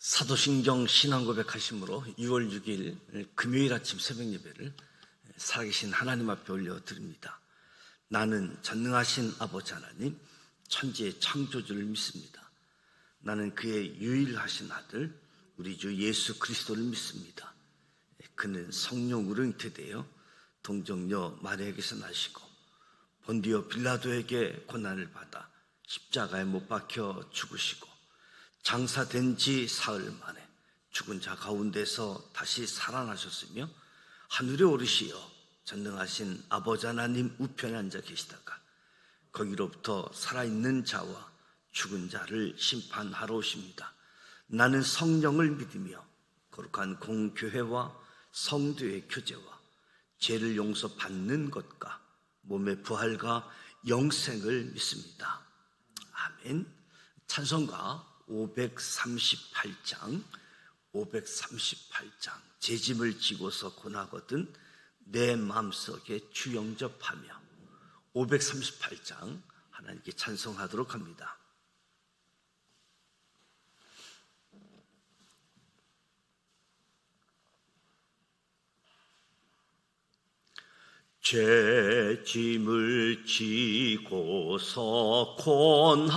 사도신경 신앙고백하심으로 6월 6일 금요일 아침 새벽 예배를 살아계신 하나님 앞에 올려드립니다. 나는 전능하신 아버지 하나님, 천지의 창조주를 믿습니다. 나는 그의 유일하신 아들 우리 주 예수 그리스도를 믿습니다. 그는 성령으로 잉태되어 동정녀 마리아에게서 나시고 본디오 빌라도에게 고난을 받아 십자가에 못 박혀 죽으시고 장사된 지 사흘 만에 죽은 자 가운데서 다시 살아나셨으며 하늘에 오르시어 전능하신 아버지 하나님 우편에 앉아 계시다가 거기로부터 살아있는 자와 죽은 자를 심판하러 오십니다. 나는 성령을 믿으며 거룩한 공교회와 성도의 교제와 죄를 용서받는 것과 몸의 부활과 영생을 믿습니다. 아멘. 찬송가 538장 제 짐을 지고서 고나거든 내 마음속에 주 영접하며 538장 하나님께 찬송하도록 합니다. 죄 짐을 지고서 고나거든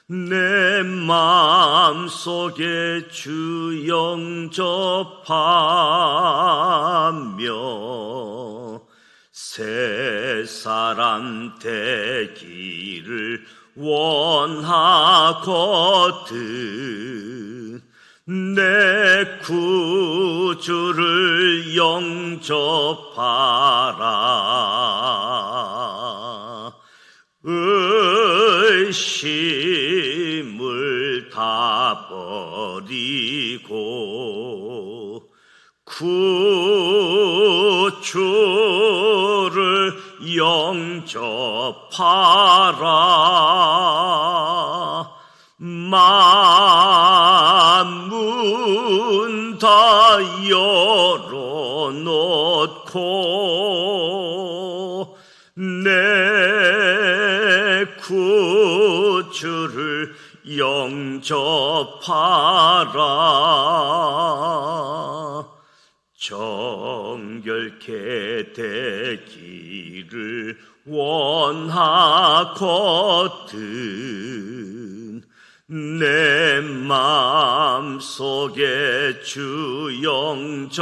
내 마음속에 주 영접하며 새 사람 되기를 원하거든 내 구주를 영접하라. 의심을 다 버리고 구주를 영접하라. 문 다 열어놓고 내 구주를 영접하라. 정결케 되기를 원하거든 내 마음속에 주 영접하며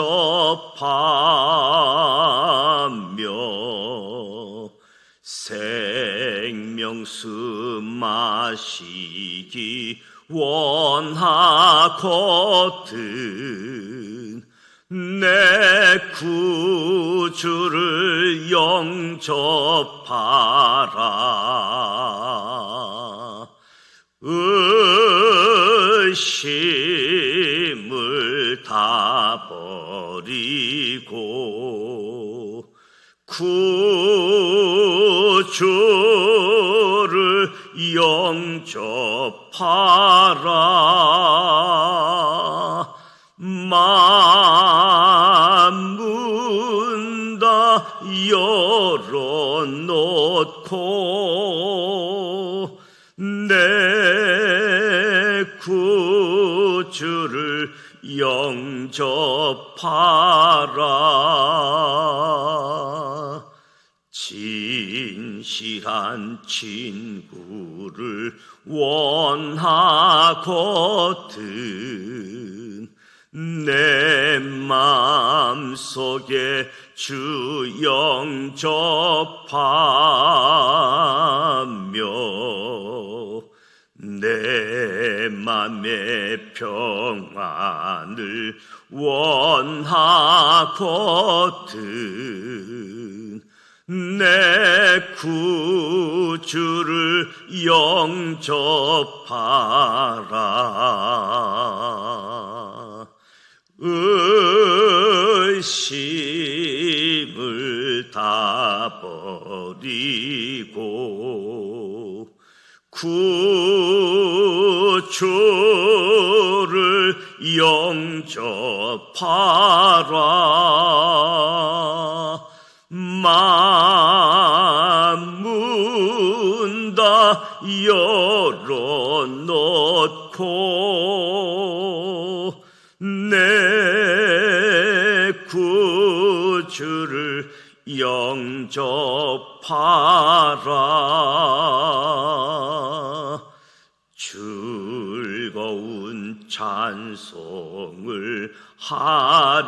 생명수 마시기 원하거든 내 구주를 영접하라. 의심을 다 버리고 구주를 영접하라. 문 다 열어놓고 내 구주를 영접하라. 진실한 친구를 원하거든 내 마음속에 주 영접하며 내 맘의 평안을 원하거든 내 구주를 영접하라. 의심을 다 버리고 구주를 영접하라. 문 문 다 열어놓고 내 구주를 영접하라. 즐거운 찬송을 하려거든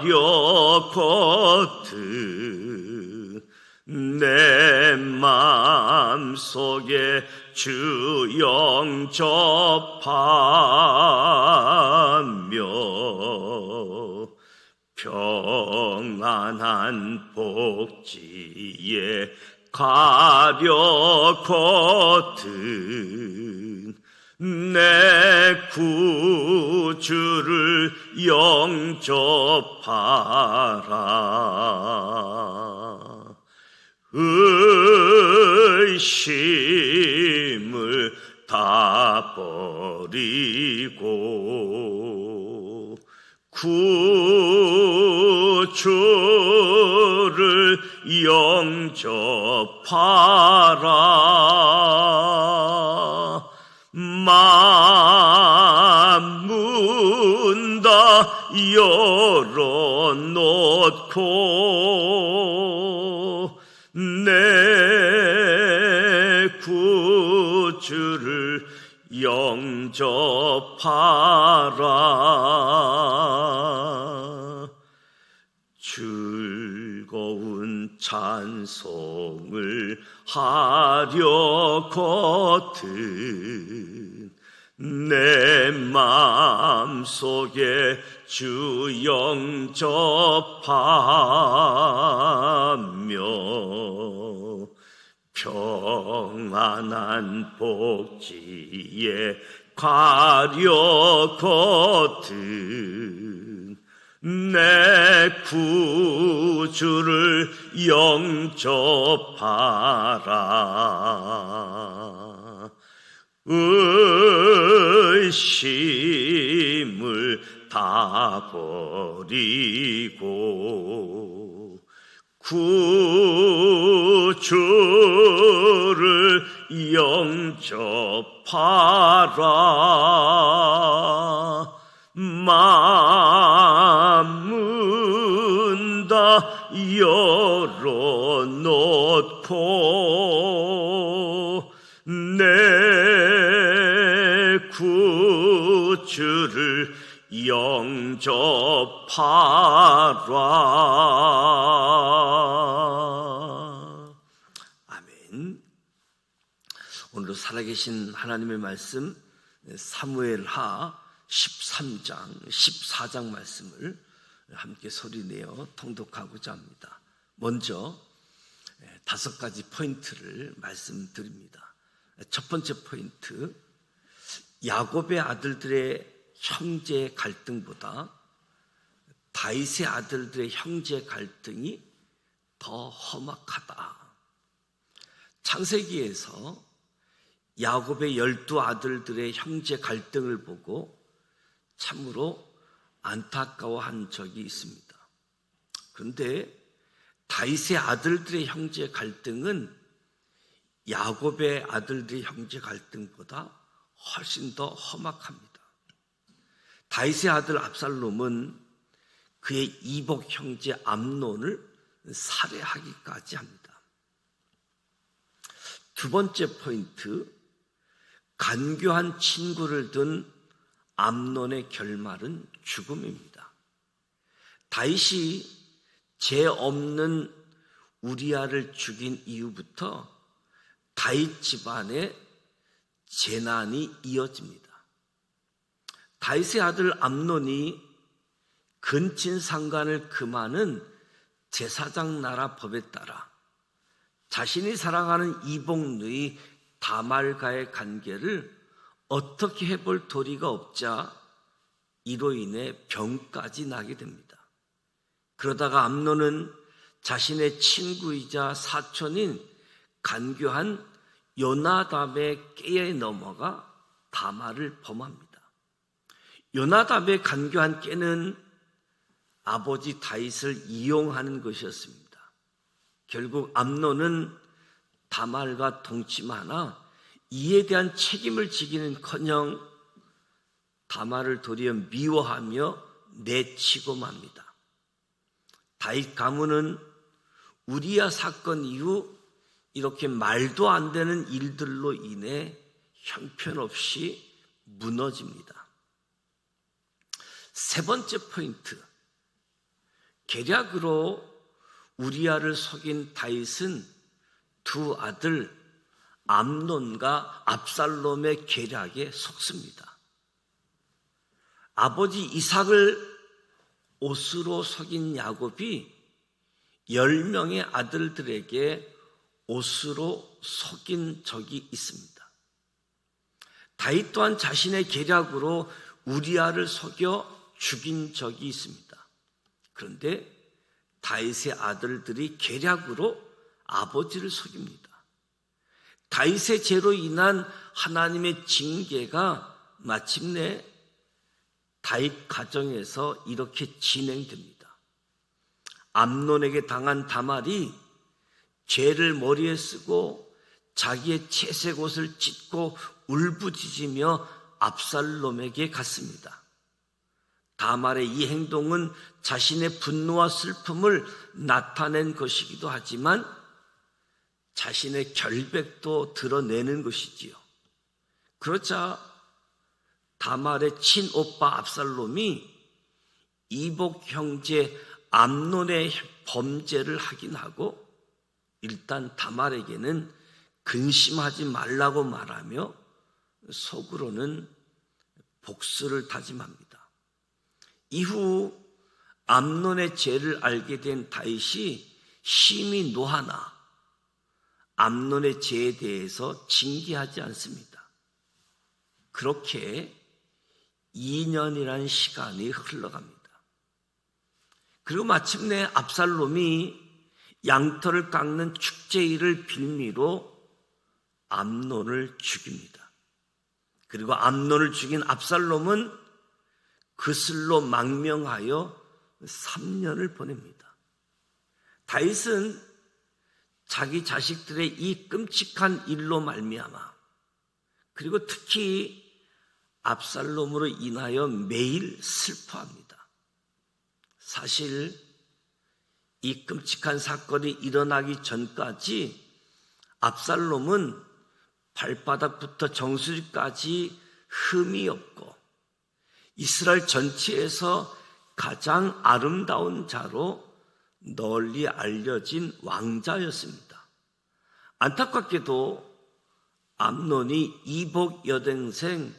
내 마음속에 주 영접하며 평안한 복지에 가려거든 내 구주를 영접하라. 의심을 다 버리고 구주를 영접하라. 만문 다 열어놓고 내 구주를 영접하라. 즐거운 찬송을 하려거든 내 마음속에 주 영접하며 평안한 복지에 가려거든 내 구주를 영접하라. 의심을 다 버리고 구주를 영접하라. 만문 다 열어놓고 내 구주를 영접하라. 아멘. 오늘도 살아계신 하나님의 말씀 사무엘하 13장, 14장 말씀을 함께 소리내어 통독하고자 합니다. 먼저 5가지 포인트를 말씀드립니다. 첫 번째 포인트, 야곱의 아들들의 형제 갈등보다 다윗의 아들들의 형제 갈등이 더 험악하다. 창세기에서 야곱의 12아들들의 형제 갈등을 보고 참으로 안타까워한 적이 있습니다. 그런데 다윗의 아들들의 형제 갈등은 야곱의 아들들의 형제 갈등보다 훨씬 더 험악합니다. 다윗의 아들 압살롬은 그의 이복 형제 암논을 살해하기까지 합니다. 두 번째 포인트, 간교한 친구를 둔 암논의 결말은 죽음입니다. 다윗이 죄 없는 우리아를 죽인 이후부터 다윗 집안에 재난이 이어집니다. 다윗의 아들 암논이 근친상간을 금하는 제사장 나라 법에 따라 자신이 사랑하는 이복누이 다말과의 관계를 어떻게 해볼 도리가 없자 이로 인해 병까지 나게 됩니다. 그러다가 암논은 자신의 친구이자 사촌인 간교한 요나답의 깨에 넘어가 다말을 범합니다. 요나답의 간교한 깨는 아버지 다윗을 이용하는 것이었습니다. 결국 암논은 다말과 동침하나 이에 대한 책임을 지기는커녕 다말을 도리어 미워하며 내치고 맙니다. 다윗 가문은 우리야 사건 이후 이렇게 말도 안 되는 일들로 인해 형편없이 무너집니다. 세 번째 포인트, 계략으로 우리야를 속인 다윗은 두 아들 암논과 압살롬의 계략에 속습니다. 아버지 이삭을 옷으로 속인 야곱이 10명의 아들들에게 옷으로 속인 적이 있습니다. 다윗 또한 자신의 계략으로 우리야를 속여 죽인 적이 있습니다. 그런데 다윗의 아들들이 계략으로 아버지를 속입니다. 다윗의 죄로 인한 하나님의 징계가 마침내 다윗 가정에서 이렇게 진행됩니다. 암논에게 당한 다말이 죄를 머리에 쓰고 자기의 채색 옷을 찢고 울부짖으며 압살롬에게 갔습니다. 다말의 이 행동은 자신의 분노와 슬픔을 나타낸 것이기도 하지만 자신의 결백도 드러내는 것이지요. 그러자 다말의 친오빠 압살롬이 이복 형제 암논의 범죄를 확인하고 일단 다말에게는 근심하지 말라고 말하며 속으로는 복수를 다짐합니다. 이후 암논의 죄를 알게 된 다윗이 심히 노하나 암논의 죄에 대해서 징계하지 않습니다. 그렇게 2년이라는 시간이 흘러갑니다. 그리고 마침내 압살롬이 양털을 깎는 축제일을 빌미로 암논을 죽입니다. 그리고 암논을 죽인 압살롬은 그슬로 망명하여 3년을 보냅니다. 다윗은 자기 자식들의 이 끔찍한 일로 말미암아 그리고 특히 압살롬으로 인하여 매일 슬퍼합니다. 사실 이 끔찍한 사건이 일어나기 전까지 압살롬은 발바닥부터 정수리까지 흠이 없고 이스라엘 전체에서 가장 아름다운 자로 널리 알려진 왕자였습니다. 안타깝게도 암논이 이복 여동생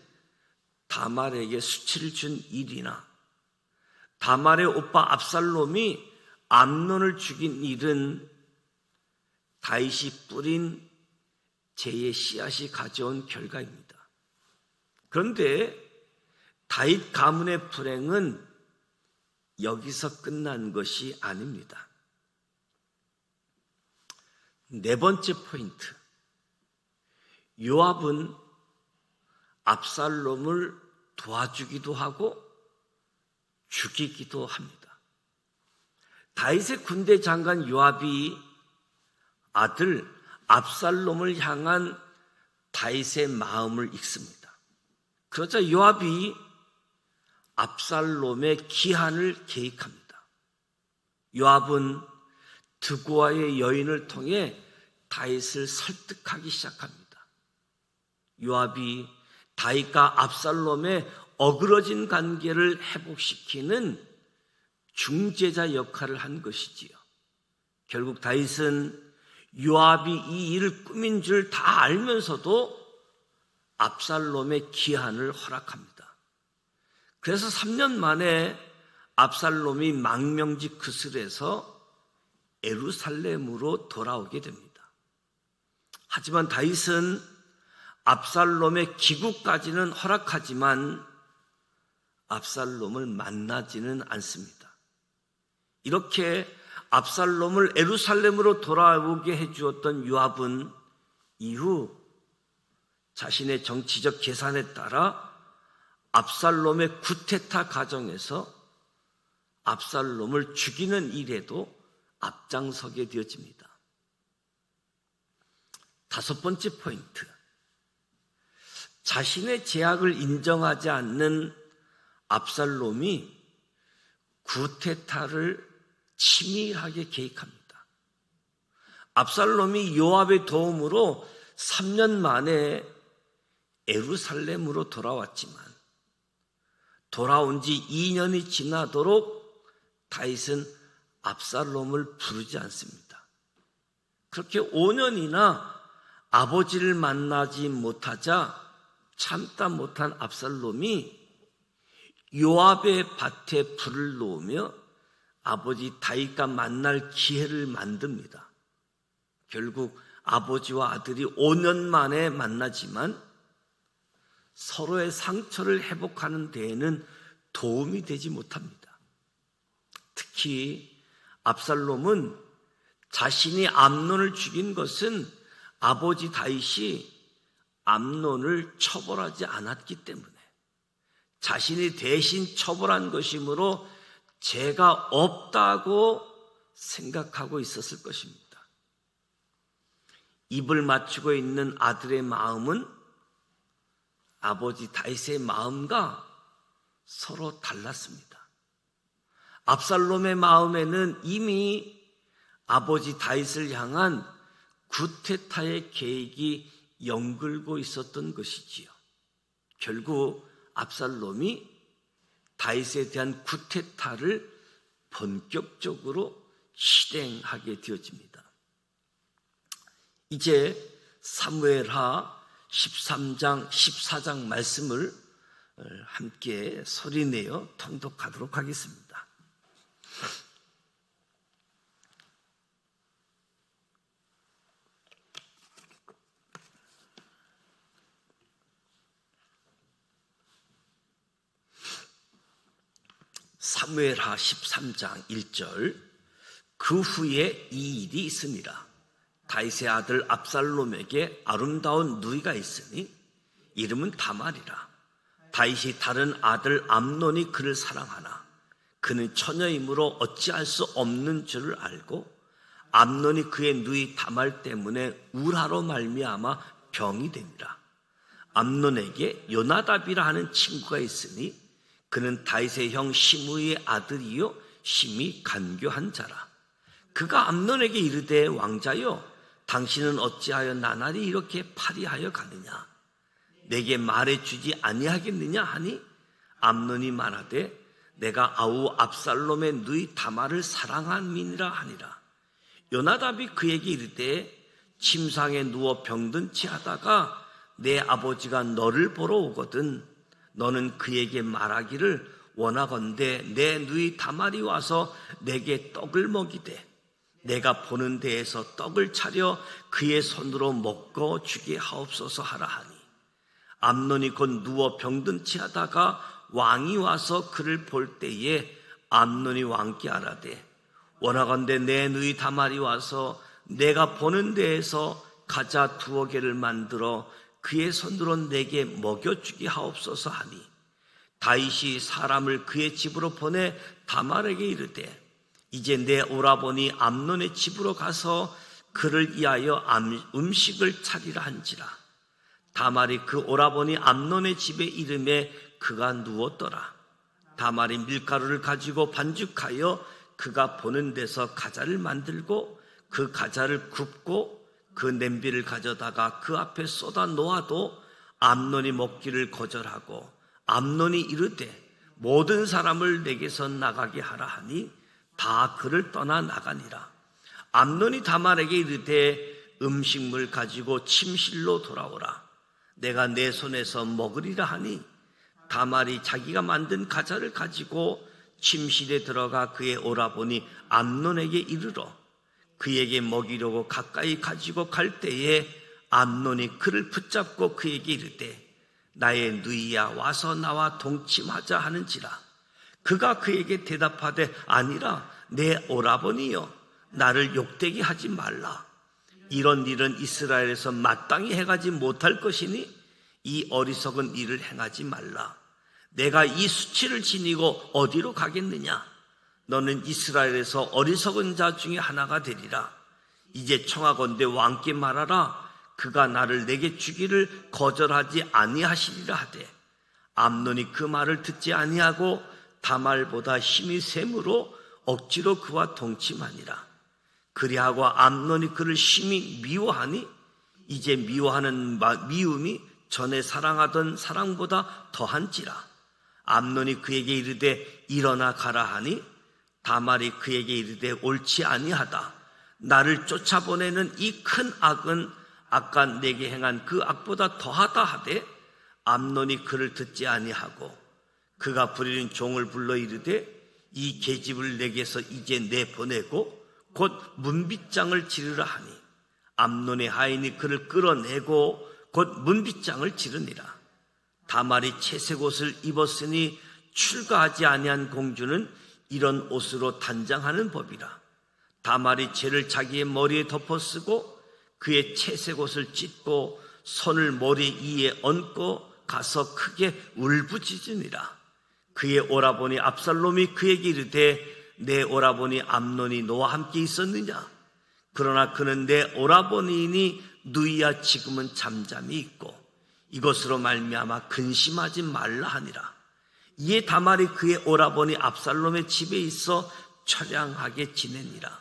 다말에게 수치를 준 일이나 다말의 오빠 압살롬이 암논을 죽인 일은 다윗이 뿌린 죄의 씨앗이 가져온 결과입니다. 그런데 다윗 가문의 불행은 여기서 끝난 것이 아닙니다. 네 번째 포인트, 요압은 압살롬을 도와주기도 하고 죽이기도 합니다. 다윗의 군대 장관 요압이 아들 압살롬을 향한 다윗의 마음을 읽습니다. 그러자 요압이 압살롬의 기한을 계획합니다. 요압은 드고아의 여인을 통해 다윗을 설득하기 시작합니다. 요압이 다윗과 압살롬의 어그러진 관계를 회복시키는 중재자 역할을 한 것이지요. 결국 다윗은 요압이 이 일을 꾸민 줄 다 알면서도 압살롬의 기한을 허락합니다. 그래서 3년 만에 압살롬이 망명지 그슬에서 예루살렘으로 돌아오게 됩니다. 하지만 다윗은 압살롬의 귀국까지는 허락하지만 압살롬을 만나지는 않습니다. 이렇게 압살롬을 예루살렘으로 돌아오게 해주었던 요압은 이후 자신의 정치적 계산에 따라 압살롬의 쿠데타 과정에서 압살롬을 죽이는 일에도 앞장서게 되어집니다. 5번째 포인트. 자신의 죄악을 인정하지 않는 압살롬이 구테타를 치밀하게 계획합니다. 압살롬이 요압의 도움으로 3년 만에 예루살렘으로 돌아왔지만 돌아온 지 2년이 지나도록 다윗은 압살롬을 부르지 않습니다. 그렇게 5년이나 아버지를 만나지 못하자 참다 못한 압살롬이 요압의 밭에 불을 놓으며 아버지 다윗과 만날 기회를 만듭니다. 결국 아버지와 아들이 5년 만에 만나지만 서로의 상처를 회복하는 데에는 도움이 되지 못합니다. 특히 압살롬은 자신이 암논을 죽인 것은 아버지 다윗이 암논을 처벌하지 않았기 때문에 자신이 대신 처벌한 것이므로 죄가 없다고 생각하고 있었을 것입니다. 입을 맞추고 있는 아들의 마음은 아버지 다윗의 마음과 서로 달랐습니다. 압살롬의 마음에는 이미 아버지 다윗을 향한 구테타의 계획이 연글고 있었던 것이지요. 결국 압살롬이 다윗에 대한 구테타를 본격적으로 실행하게 되어집니다. 이제 사무엘하 13장, 14장 말씀을 함께 소리내어 통독하도록 하겠습니다. 사무엘하 13장 1절. 그 후에 이 일이 있으니라. 다윗의 아들 압살롬에게 아름다운 누이가 있으니 이름은 다말이라. 다윗이 다른 아들 암논이 그를 사랑하나 그는 처녀이므로 어찌할 수 없는 줄을 알고 암논이 그의 누이 다말 때문에 우라로 말미암아 병이 되니라. 암논에게 요나답이라 하는 친구가 있으니 그는 다윗의 형 시므이의 아들이요 심히 간교한 자라. 그가 암논에게 이르되 왕자여 당신은 어찌하여 나날이 이렇게 파리하여 가느냐? 내게 말해주지 아니하겠느냐 하니 암논이 말하되 내가 아우 압살롬의 누이 다말을 사랑함이니라 하니라. 요나답이 그에게 이르되 침상에 누워 병든 채 하다가 내 아버지가 너를 보러 오거든 너는 그에게 말하기를 원하건대 내 누이 다말이 와서 내게 떡을 먹이되 내가 보는 데에서 떡을 차려 그의 손으로 먹고 주게 하옵소서 하라 하니 암논이 곧 누워 병든 채 하다가 왕이 와서 그를 볼 때에 암논이 왕께 아라되 원하건대 내 누이 다말이 와서 내가 보는 데에서 가자 2개를 만들어 그의 손으로 내게 먹여주게 하옵소서 하니 다윗이 사람을 그의 집으로 보내 다말에게 이르되 이제 내 오라버니 암논의 집으로 가서 그를 위하여 음식을 차리라 한지라. 다말이 그 오라버니 암논의 집에 이름에 그가 누웠더라. 다말이 밀가루를 가지고 반죽하여 그가 보는 데서 가자를 만들고 그 가자를 굽고 그 냄비를 가져다가 그 앞에 쏟아 놓아도 암논이 먹기를 거절하고 암논이 이르되 모든 사람을 내게서 나가게 하라 하니 다 그를 떠나 나가니라. 암논이 다말에게 이르되 음식물 가지고 침실로 돌아오라. 내가 내 손에서 먹으리라 하니 다말이 자기가 만든 가자를 가지고 침실에 들어가 그의 오라버니 암논에게 이르러 그에게 먹이려고 가까이 가지고 갈 때에 암논이 그를 붙잡고 그에게 이르되 나의 누이야 와서 나와 동침하자 하는지라. 그가 그에게 대답하되 아니라 내 오라버니여 나를 욕되게 하지 말라. 이런 일은 이스라엘에서 마땅히 행하지 못할 것이니 이 어리석은 일을 행하지 말라. 내가 이 수치를 지니고 어디로 가겠느냐? 너는 이스라엘에서 어리석은 자 중에 하나가 되리라. 이제 청하건대 왕께 말하라. 그가 나를 내게 주기를 거절하지 아니하시리라 하되 암논이 그 말을 듣지 아니하고 다말보다 힘이 셈으로 억지로 그와 동침하니라. 그리하고 암논이 그를 심히 미워하니 이제 미워하는 미움이 전에 사랑하던 사랑보다 더한지라. 암논이 그에게 이르되 일어나 가라 하니 다말이 그에게 이르되 옳지 아니하다. 나를 쫓아보내는 이 큰 악은 아까 내게 행한 그 악보다 더하다 하되 암논이 그를 듣지 아니하고 그가 부리는 종을 불러 이르되 이 계집을 내게서 이제 내보내고 곧 문빗장을 지르라 하니 암논의 하인이 그를 끌어내고 곧 문빗장을 지르니라. 다말이 채색 옷을 입었으니 출가하지 아니한 공주는 이런 옷으로 단장하는 법이라. 다말이 죄를 자기의 머리에 덮어쓰고 그의 채색 옷을 찢고 손을 머리 위에 얹고 가서 크게 울부짖으니라. 그의 오라버니 압살롬이 그에게 이르되 내 오라버니 암논이 너와 함께 있었느냐? 그러나 그는 내 오라버니이니 누이야 지금은 잠잠히 있고 이것으로 말미암아 근심하지 말라 하니라. 이에 다말이 그의 오라버니 압살롬의 집에 있어 처량하게 지내니라.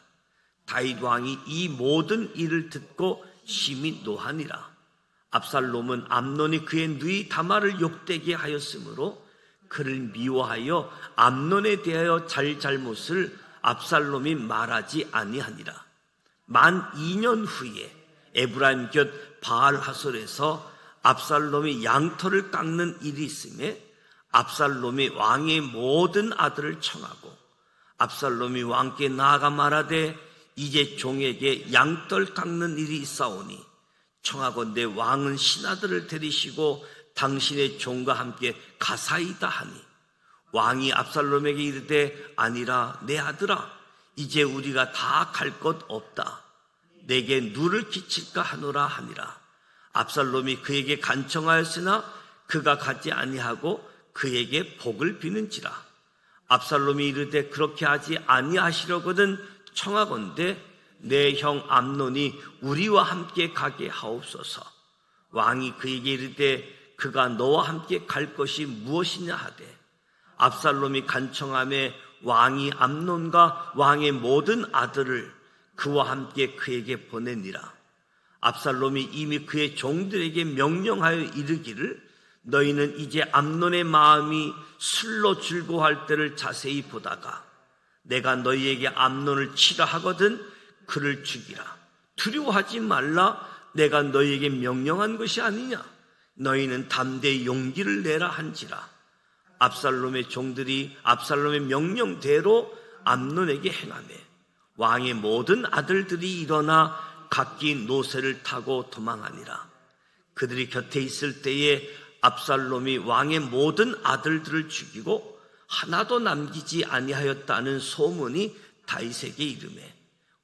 다윗 왕이 이 모든 일을 듣고 심히 노하니라. 압살롬은 암논이 그의 누이 다말을 욕되게 하였으므로 그를 미워하여 암논에 대하여 잘못을 압살롬이 말하지 아니하니라. 만 2년 후에 에브라임 곁 바알하솔에서 압살롬이 양털을 깎는 일이 있음에 압살롬이 왕의 모든 아들을 청하고 압살롬이 왕께 나아가 말하되 이제 종에게 양털 깎는 일이 있사오니 청하건대 왕은 신하들을 데리시고 당신의 종과 함께 가사이다 하니 왕이 압살롬에게 이르되 아니라 내 아들아 이제 우리가 다 갈 것 없다. 내게 누를 끼칠까 하노라 하니라. 압살롬이 그에게 간청하였으나 그가 가지 아니하고 그에게 복을 비는지라. 압살롬이 이르되 그렇게 하지 아니하시려거든 청하건대 내 형 암논이 우리와 함께 가게 하옵소서. 왕이 그에게 이르되 그가 너와 함께 갈 것이 무엇이냐 하되 압살롬이 간청하며 왕이 암논과 왕의 모든 아들을 그와 함께 그에게 보내니라. 압살롬이 이미 그의 종들에게 명령하여 이르기를 너희는 이제 암논의 마음이 술로 즐거워할 때를 자세히 보다가 내가 너희에게 암논을 치라 하거든 그를 죽이라. 두려워하지 말라. 내가 너희에게 명령한 것이 아니냐. 너희는 담대히 용기를 내라 한지라. 압살롬의 종들이 압살롬의 명령대로 암논에게 행하며 왕의 모든 아들들이 일어나 각기 노새를 타고 도망하니라. 그들이 곁에 있을 때에 압살롬이 왕의 모든 아들들을 죽이고 하나도 남기지 아니하였다는 소문이 다윗에게 이르매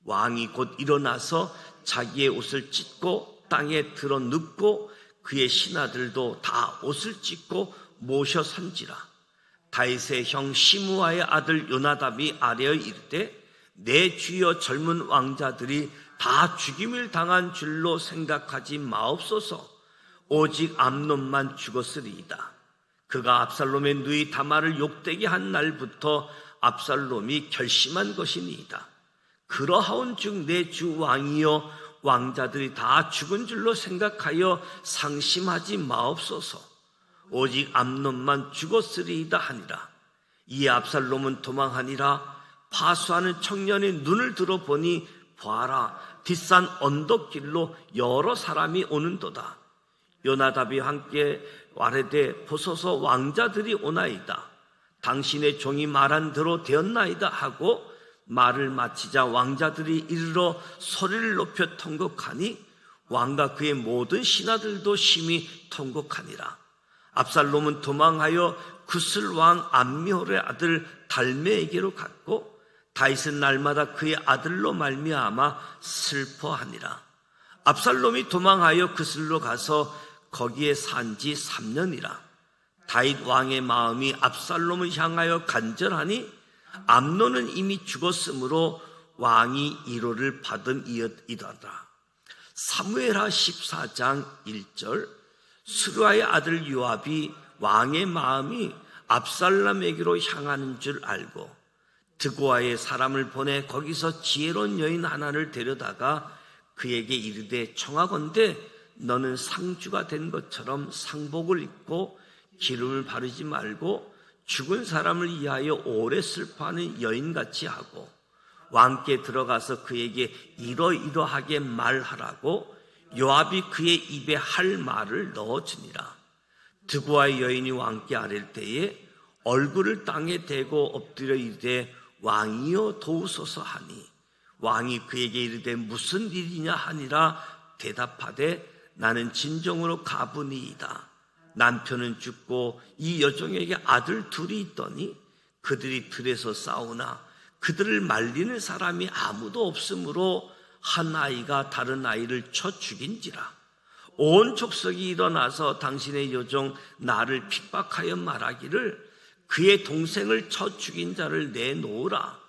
왕이 곧 일어나서 자기의 옷을 찢고 땅에 들어 눕고 그의 신하들도 다 옷을 찢고 모셔 선지라. 다윗의 형 시므아의 아들 요나답이 아뢰어 이르되 내 주여 젊은 왕자들이 다 죽임을 당한 줄로 생각하지 마옵소서. 오직 암논만 죽었으리이다. 그가 압살롬의 누이 다말을 욕되게 한 날부터 압살롬이 결심한 것이니이다. 그러하온즉 내 주 왕이여 왕자들이 다 죽은 줄로 생각하여 상심하지 마옵소서. 오직 암논만 죽었으리이다 하니라. 이에 압살롬은 도망하니라. 파수하는 청년의 눈을 들어보니 봐라 뒷산 언덕길로 여러 사람이 오는도다. 요나답이 함께 아뢰되 보소서 왕자들이 오나이다. 당신의 종이 말한 대로 되었나이다 하고 말을 마치자 왕자들이 이르러 소리를 높여 통곡하니 왕과 그의 모든 신하들도 심히 통곡하니라. 압살롬은 도망하여 구슬 왕 암미홀의 아들 달메에게로 갔고 다윗은 날마다 그의 아들로 말미암아 슬퍼하니라. 압살롬이 도망하여 구슬로 가서 거기에 산 지 3년이라. 다윗 왕의 마음이 압살롬을 향하여 간절하니 암논은 이미 죽었으므로 왕이 위로를 받음이더라. 사무엘하 14장 1절 스루야의 아들 요압이 왕의 마음이 압살롬에게로 향하는 줄 알고 드고아의 사람을 보내 거기서 지혜로운 여인 하나를 데려다가 그에게 이르되 청하건대 너는 상주가 된 것처럼 상복을 입고 기름을 바르지 말고 죽은 사람을 위하여 오래 슬퍼하는 여인같이 하고 왕께 들어가서 그에게 이러이러하게 말하라고 요압이 그의 입에 할 말을 넣어주니라. 드고아의 여인이 왕께 아랠 때에 얼굴을 땅에 대고 엎드려 이르되 왕이여 도우소서 하니 왕이 그에게 이르되 무슨 일이냐 하니라. 대답하되 나는 진정으로 가부니이다. 남편은 죽고 이 여종에게 아들 둘이 있더니 그들이 들에서 싸우나 그들을 말리는 사람이 아무도 없으므로 한 아이가 다른 아이를 쳐 죽인지라. 온 족속이 일어나서 당신의 여종 나를 핍박하여 말하기를 그의 동생을 쳐 죽인 자를 내놓으라.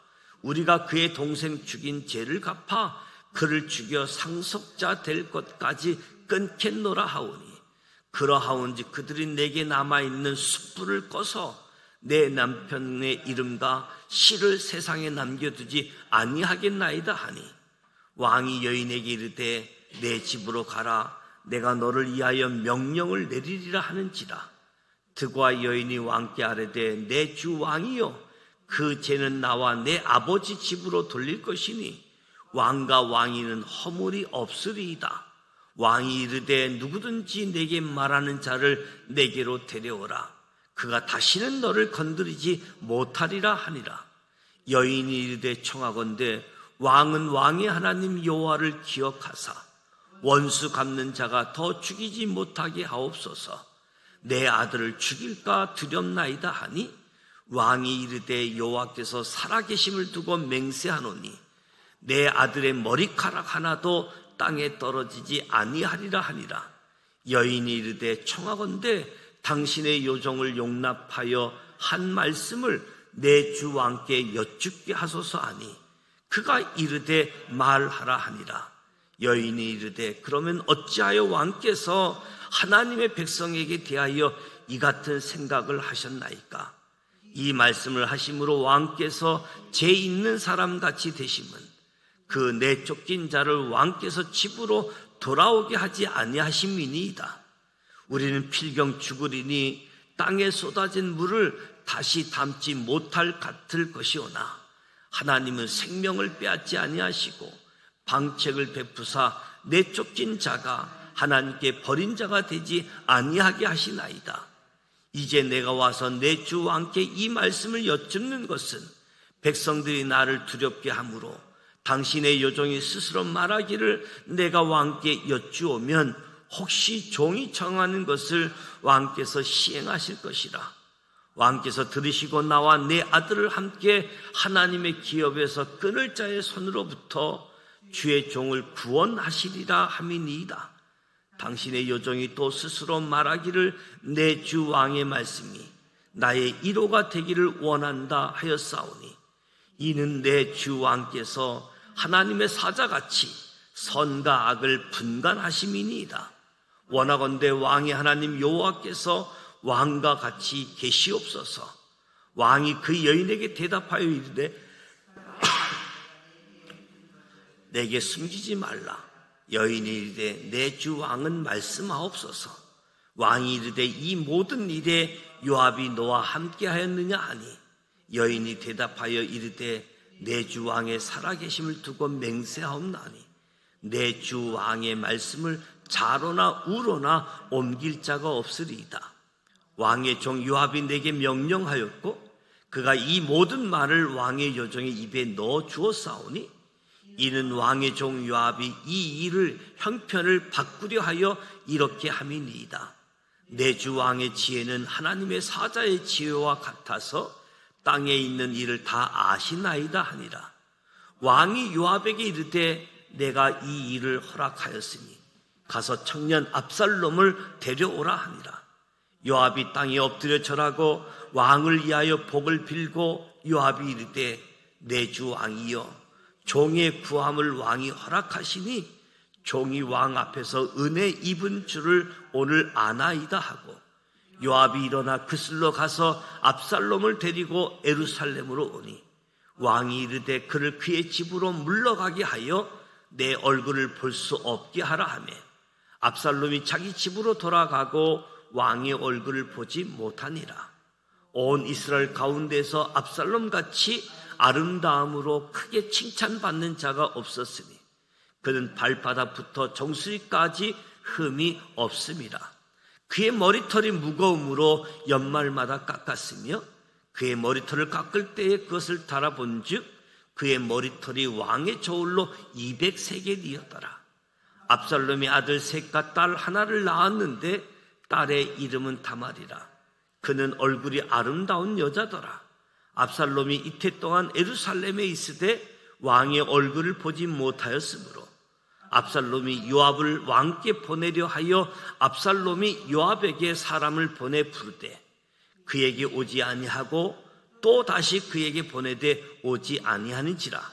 우리가 그의 동생 죽인 죄를 갚아 그를 죽여 상속자 될 것까지 끊겠노라 하오니 그러하온지 그들이 내게 남아있는 숯불을 꺼서 내 남편의 이름과 씨를 세상에 남겨두지 아니하겠나이다 하니 왕이 여인에게 이르되 내 집으로 가라. 내가 너를 위하여 명령을 내리리라 하는지라. 드고아 여인이 왕께 아뢰되 내 주 왕이여 그 죄는 나와 내 아버지 집으로 돌릴 것이니 왕과 왕위는 허물이 없으리이다. 왕이 이르되 누구든지 내게 말하는 자를 내게로 데려오라. 그가 다시는 너를 건드리지 못하리라 하니라. 여인이 이르되 청하건대 왕은 왕의 하나님 여호와를 기억하사 원수 갚는 자가 더 죽이지 못하게 하옵소서. 내 아들을 죽일까 두렵나이다 하니 왕이 이르되 여호와께서 살아계심을 두고 맹세하노니 내 아들의 머리카락 하나도 땅에 떨어지지 아니하리라 하니라. 여인이 이르되 청하건대 당신의 요정을 용납하여 한 말씀을 내 주 왕께 여쭙게 하소서 하니 그가 이르되 말하라 하니라. 여인이 이르되 그러면 어찌하여 왕께서 하나님의 백성에게 대하여 이 같은 생각을 하셨나이까? 이 말씀을 하심으로 왕께서 죄 있는 사람같이 되심은 그 내쫓긴 자를 왕께서 집으로 돌아오게 하지 아니하심이니이다. 우리는 필경 죽으리니 땅에 쏟아진 물을 다시 담지 못할 같을 것이오나 하나님은 생명을 빼앗지 아니하시고 방책을 베푸사 내쫓긴 자가 하나님께 버린 자가 되지 아니하게 하시나이다. 이제 내가 와서 내 주 왕께 이 말씀을 여쭙는 것은 백성들이 나를 두렵게 하므로 당신의 요종이 스스로 말하기를 내가 왕께 여쭈오면 혹시 종이 청하는 것을 왕께서 시행하실 것이라. 왕께서 들으시고 나와 내 아들을 함께 하나님의 기업에서 끊을 자의 손으로부터 주의 종을 구원하시리라 함이니이다. 당신의 요종이 또 스스로 말하기를 내 주 왕의 말씀이 나의 이로가 되기를 원한다 하였사오니 이는 내 주 왕께서 하나님의 사자같이 선과 악을 분간하심이니이다. 원하건대 왕의 하나님 여호와께서 왕과 같이 계시옵소서. 왕이 그 여인에게 대답하여 이르되 내게 숨기지 말라. 여인이 이르되 내 주 왕은 말씀하옵소서. 왕이 이르되 이 모든 일에 요압이 너와 함께하였느냐 하니 여인이 대답하여 이르되 내 주 왕의 살아계심을 두고 맹세하옵나니 내 주 왕의 말씀을 좌로나 우로나 옮길 자가 없으리이다. 왕의 종 요압이 내게 명령하였고 그가 이 모든 말을 왕의 여종의 입에 넣어 주었사오니 이는 왕의 종 요압이 이 일을 형편을 바꾸려 하여 이렇게 함이니이다. 내 주 왕의 지혜는 하나님의 사자의 지혜와 같아서 땅에 있는 일을 다 아시나이다 하니라. 왕이 요압에게 이르되 내가 이 일을 허락하였으니 가서 청년 압살롬을 데려오라 하니라. 요압이 땅에 엎드려 절하고 왕을 위하여 복을 빌고 요압이 이르되 내 주 왕이여 종의 구함을 왕이 허락하시니 종이 왕 앞에서 은혜 입은 줄을 오늘 아나이다 하고 요압이 일어나 그슬로 가서 압살롬을 데리고 예루살렘으로 오니 왕이 이르되 그를 그의 집으로 물러가게 하여 내 얼굴을 볼 수 없게 하라 하며 압살롬이 자기 집으로 돌아가고 왕의 얼굴을 보지 못하니라. 온 이스라엘 가운데서 압살롬같이 아름다움으로 크게 칭찬받는 자가 없었으니 그는 발바닥부터 정수리까지 흠이 없음이라. 그의 머리털이 무거움으로 연말마다 깎았으며 그의 머리털을 깎을 때에 그것을 달아본 즉 그의 머리털이 왕의 저울로 200세겔이었더라. 압살롬이 아들 셋과 딸 하나를 낳았는데 딸의 이름은 다말이라. 그는 얼굴이 아름다운 여자더라. 압살롬이 이태 동안 예루살렘에 있으되 왕의 얼굴을 보지 못하였으므로 압살롬이 요압을 왕께 보내려 하여 압살롬이 요압에게 사람을 보내 부르되 그에게 오지 아니하고 또 다시 그에게 보내되 오지 아니하는지라.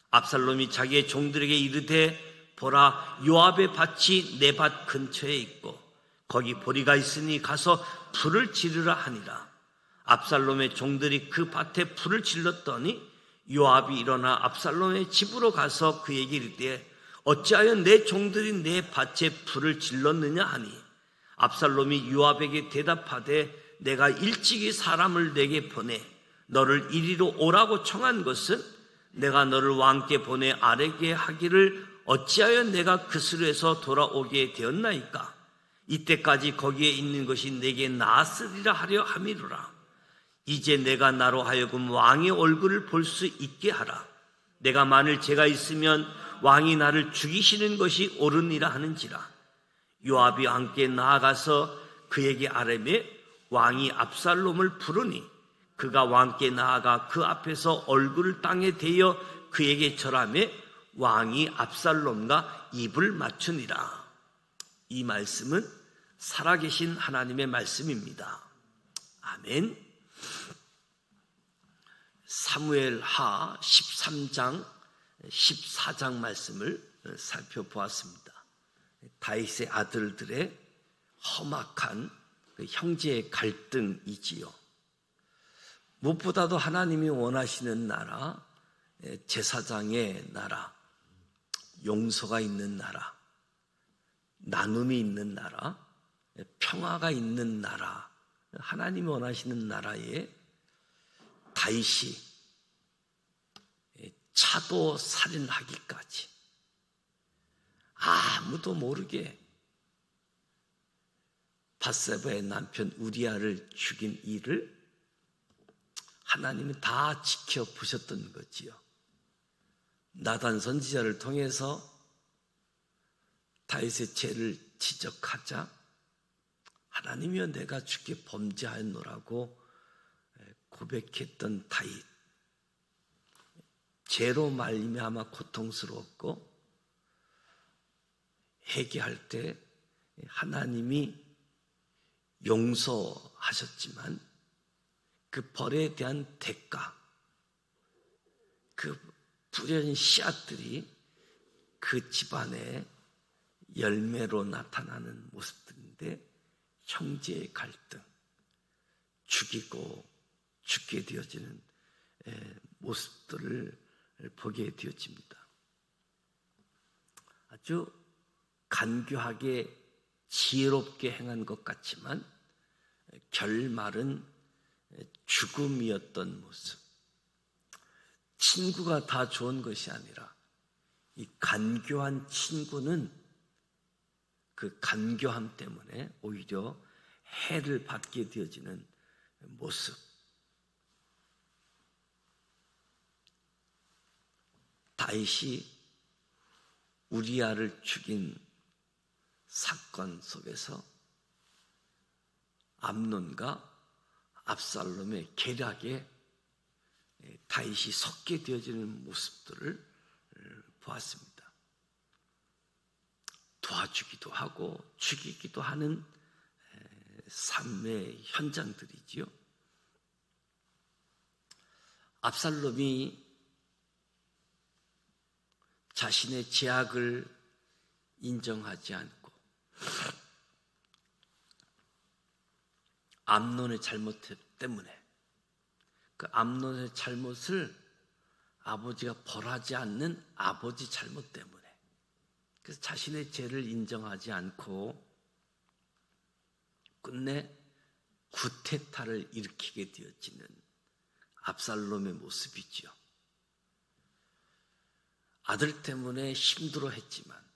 압살롬이 자기의 종들에게 이르되 보라, 요압의 밭이 내 밭 근처에 있고 거기 보리가 있으니 가서 불을 지르라 하니라. 압살롬의 종들이 그 밭에 불을 질렀더니 요압이 일어나 압살롬의 집으로 가서 그에게 이르되 어찌하여 내 종들이 내 밭에 불을 질렀느냐 하니 압살롬이 요압에게 대답하되 내가 일찍이 사람을 내게 보내 너를 이리로 오라고 청한 것은 내가 너를 왕께 보내 아뢰게 하기를 어찌하여 내가 그스로에서 돌아오게 되었나이까. 이때까지 거기에 있는 것이 내게 나았으리라 하려 함이로라. 이제 내가 나로 하여금 왕의 얼굴을 볼 수 있게 하라. 내가 만일 죄가 있으면 왕이 나를 죽이시는 것이 옳으니라 하는지라. 요압이 왕께 나아가서 그에게 아뢰매 왕이 압살롬을 부르니 그가 왕께 나아가 그 앞에서 얼굴을 땅에 대어 그에게 절하매 왕이 압살롬과 입을 맞추니라. 이 말씀은 살아계신 하나님의 말씀입니다. 아멘. 사무엘하 13장 14장 말씀을 살펴보았습니다. 다윗의 아들들의 험악한 형제의 갈등이지요. 무엇보다도 하나님이 원하시는 나라, 제사장의 나라, 용서가 있는 나라, 나눔이 있는 나라, 평화가 있는 나라, 하나님이 원하시는 나라에 다윗이 차도 살인하기까지 아무도 모르게 밧세바의 남편 우리아를 죽인 일을 하나님이 다 지켜보셨던 거지요. 나단 선지자를 통해서 다윗의 죄를 지적하자 하나님이여 내가 주께 범죄하였노라고 고백했던 다윗. 죄로 말미암아 고통스러웠고 회개할 때 하나님이 용서하셨지만 그 벌에 대한 대가, 그 뿌려진 씨앗들이 그 집안의 열매로 나타나는 모습들인데 형제의 갈등, 죽이고 죽게 되어지는 모습들을 보게 되어집니다. 아주 간교하게 지혜롭게 행한 것 같지만 결말은 죽음이었던 모습. 친구가 다 좋은 것이 아니라 이 간교한 친구는 그 간교함 때문에 오히려 해를 받게 되어지는 모습. 다윗이 우리아를 죽인 사건 속에서 암논과 압살롬의 계략에 다윗이 섞게 되어지는 모습들을 보았습니다. 도와주기도 하고 죽이기도 하는 삶의 현장들이지요. 압살롬이 자신의 제약을 인정하지 않고 암논의 잘못 때문에 그 암논의 잘못을 아버지가 벌하지 않는 아버지 잘못 때문에, 그래서 자신의 죄를 인정하지 않고 끝내 구테타를 일으키게 되어지는 압살롬의 모습이지요. 아들 때문에 힘들어했지만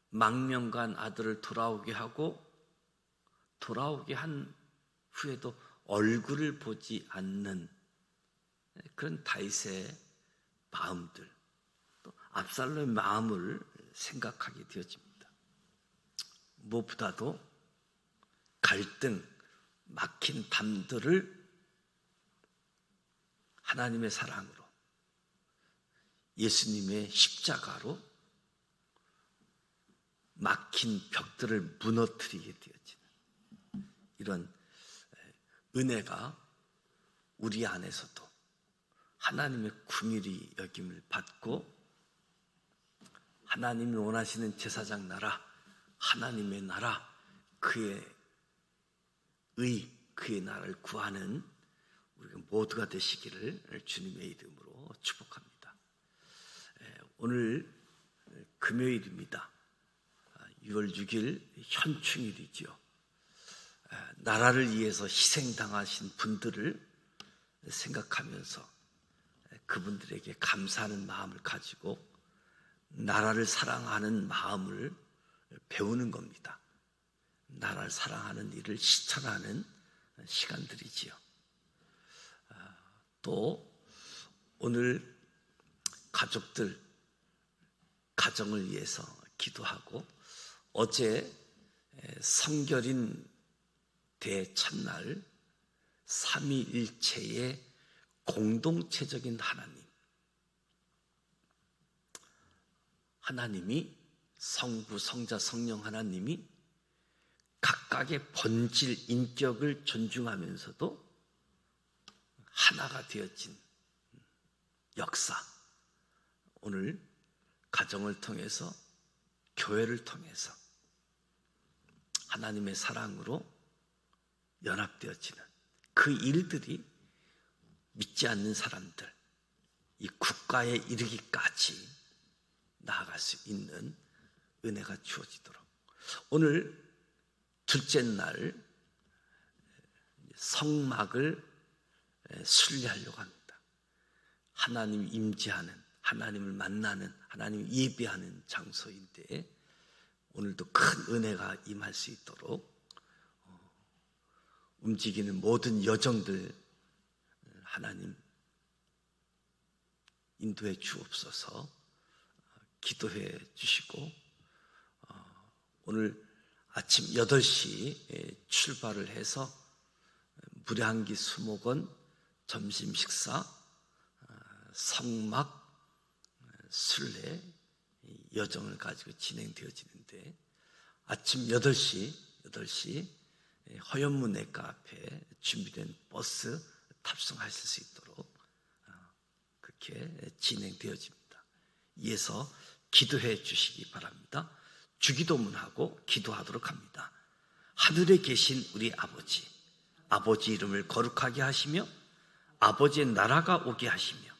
망명간 아들을 돌아오게 하고 돌아오게 한 후에도 얼굴을 보지 않는 그런 다윗의 마음들, 또 압살롬의 마음을 생각하게 되어집니다. 무엇보다도 갈등, 막힌 담들을 하나님의 사랑으로, 예수님의 십자가로 막힌 벽들을 무너뜨리게 되어지는 이런 은혜가 우리 안에서도 하나님의 긍휼히 여김을 받고 하나님이 원하시는 제사장 나라, 하나님의 나라, 그의 그의 나라를 구하는 우리가 모두가 되시기를 주님의 이름으로 축복합니다. 오늘 금요일입니다. 6월 6일 현충일이지요. 나라를 위해서 희생당하신 분들을 생각하면서 그분들에게 감사하는 마음을 가지고 나라를 사랑하는 마음을 배우는 겁니다. 나라를 사랑하는 일을 실천하는 시간들이지요. 또 오늘 가족들, 가정을 위해서 기도하고, 어제 성결인 대첫날 삼위일체의 공동체적인 하나님이 성부, 성자, 성령 하나님이 각각의 본질, 인격을 존중하면서도 하나가 되어진 역사, 오늘 가정을 통해서, 교회를 통해서 하나님의 사랑으로 연합되어지는 그 일들이 믿지 않는 사람들, 이 국가에 이르기까지 나아갈 수 있는 은혜가 주어지도록, 오늘 둘째 날 성막을 순례하려고 합니다. 하나님 임재하는, 하나님을 만나는, 하나님 예배하는 장소인데 오늘도 큰 은혜가 임할 수 있도록 움직이는 모든 여정들 하나님 인도해 주옵소서. 기도해 주시고, 오늘 아침 8시 출발을 해서 무량기 수목원 점심 식사, 성막 순례 여정을 가지고 진행되어지는데, 아침 8시 허연문내과 앞에 준비된 버스 탑승하실 수 있도록 그렇게 진행되어집니다. 이어서 기도해 주시기 바랍니다. 주기도문하고 기도하도록 합니다. 하늘에 계신 우리 아버지, 아버지 이름을 거룩하게 하시며 아버지의 나라가 오게 하시며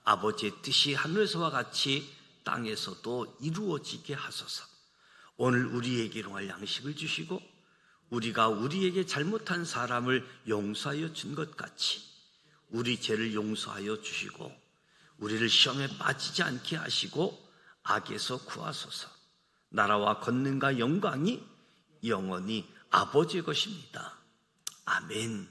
아버지의 뜻이 하늘에서와 같이 땅에서도 이루어지게 하소서. 오늘 우리에게 일용할 양식을 주시고 우리가 우리에게 잘못한 사람을 용서하여 준 것 같이 우리 죄를 용서하여 주시고 우리를 시험에 빠지지 않게 하시고 악에서 구하소서. 나라와 권능과 영광이 영원히 아버지의 것입니다. 아멘.